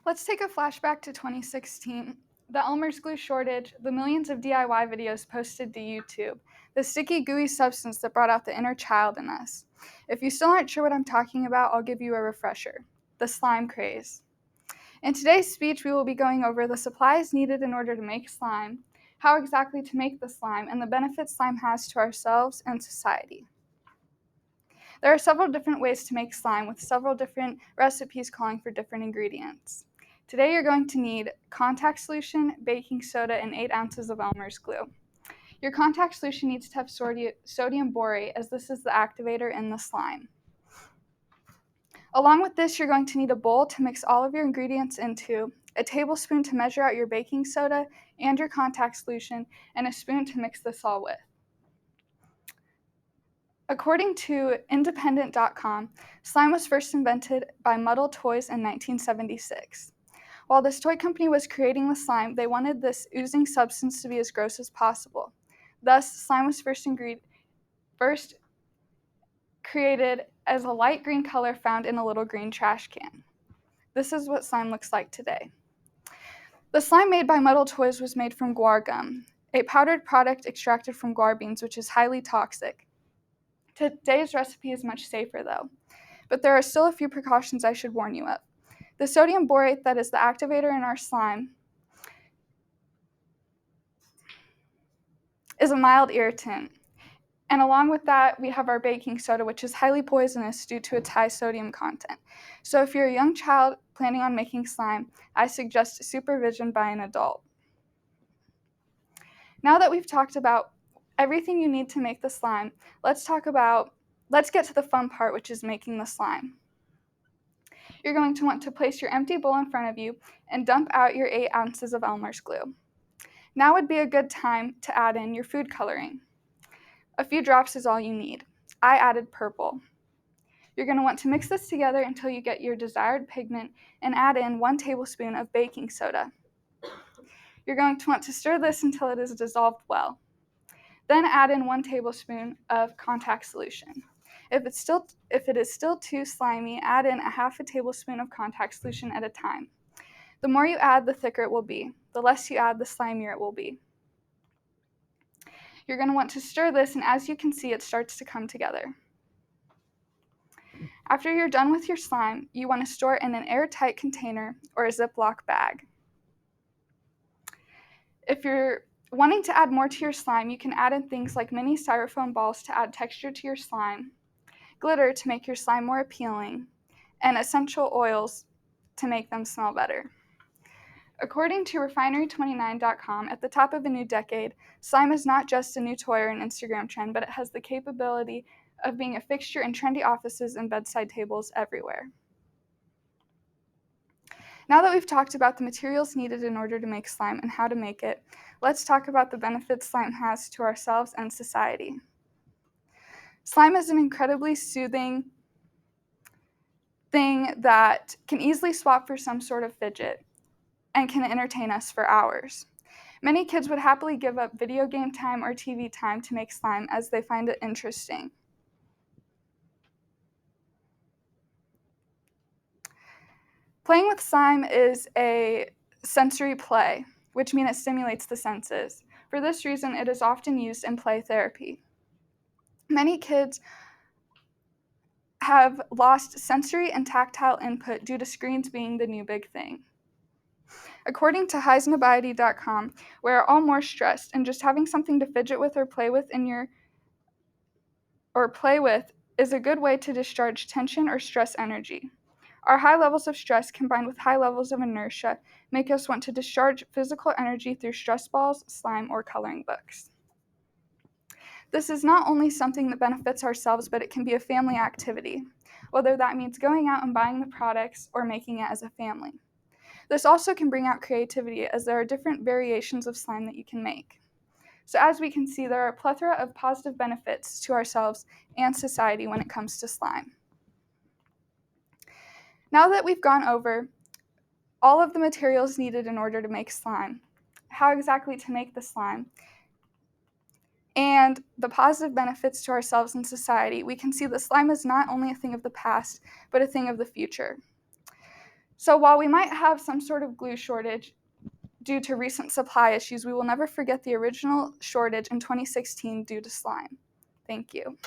Let's take a flashback to 2016. The Elmer's glue shortage, the millions of DIY videos posted to YouTube, the sticky, gooey substance that brought out the inner child in us. If you still aren't sure what I'm talking about, I'll give you a refresher. The slime craze. In today's speech, we will be going over the supplies needed in order to make slime, how exactly to make the slime, and the benefits slime has to ourselves and society. There are several different ways to make slime with several different recipes calling for different ingredients. Today you're going to need contact solution, baking soda, and 8 ounces of Elmer's glue. Your contact solution needs to have sodium borate, as this is the activator in the slime. Along with this, you're going to need a bowl to mix all of your ingredients into, a tablespoon to measure out your baking soda and your contact solution, and a spoon to mix this all with. According to independent.com, slime was first invented by Muddle Toys in 1976. While this toy company was creating the slime, they wanted this oozing substance to be as gross as possible. Thus, slime was first created as a light green color found in a little green trash can. This is what slime looks like today. The slime made by Muddle Toys was made from guar gum, a powdered product extracted from guar beans, which is highly toxic. Today's recipe is much safer though, but there are still a few precautions I should warn you of. The sodium borate that is the activator in our slime is a mild irritant. And along with that, we have our baking soda, which is highly poisonous due to its high sodium content. So if you're a young child planning on making slime, I suggest supervision by an adult. Now that we've talked about everything you need to make the slime, let's get to the fun part, which is making the slime. You're going to want to place your empty bowl in front of you and dump out your 8 ounces of Elmer's glue. Now would be a good time to add in your food coloring. A few drops is all you need. I added purple. You're going to want to mix this together until you get your desired pigment and add in 1 tablespoon of baking soda. You're going to want to stir this until it is dissolved well. Then add in 1 tablespoon of contact solution. If it is still too slimy, add in a half a tablespoon of contact solution at a time. The more you add, the thicker it will be. The less you add, the slimier it will be. You're going to want to stir this, and as you can see, it starts to come together. After you're done with your slime, you want to store it in an airtight container or a Ziploc bag. If you're wanting to add more to your slime, you can add in things like mini styrofoam balls to add texture to your slime, glitter to make your slime more appealing, and essential oils to make them smell better. According to refinery29.com, at the top of a new decade, slime is not just a new toy or an Instagram trend, but it has the capability of being a fixture in trendy offices and bedside tables everywhere. Now that we've talked about the materials needed in order to make slime and how to make it, let's talk about the benefits slime has to ourselves and society. Slime is an incredibly soothing thing that can easily swap for some sort of fidget and can entertain us for hours. Many kids would happily give up video game time or TV time to make slime as they find it interesting. Playing with slime is a sensory play, which means it stimulates the senses. For this reason, it is often used in play therapy. Many kids have lost sensory and tactile input due to screens being the new big thing. According to HeisnerBiety.com, we are all more stressed, and just having something to fidget with or play with is a good way to discharge tension or stress energy. Our high levels of stress combined with high levels of inertia make us want to discharge physical energy through stress balls, slime, or coloring books. This is not only something that benefits ourselves, but it can be a family activity, whether that means going out and buying the products or making it as a family. This also can bring out creativity, as there are different variations of slime that you can make. So as we can see, there are a plethora of positive benefits to ourselves and society when it comes to slime. Now that we've gone over all of the materials needed in order to make slime, how exactly to make the slime, and the positive benefits to ourselves and society, we can see that slime is not only a thing of the past, but a thing of the future. So while we might have some sort of glue shortage due to recent supply issues, we will never forget the original shortage in 2016 due to slime. Thank you.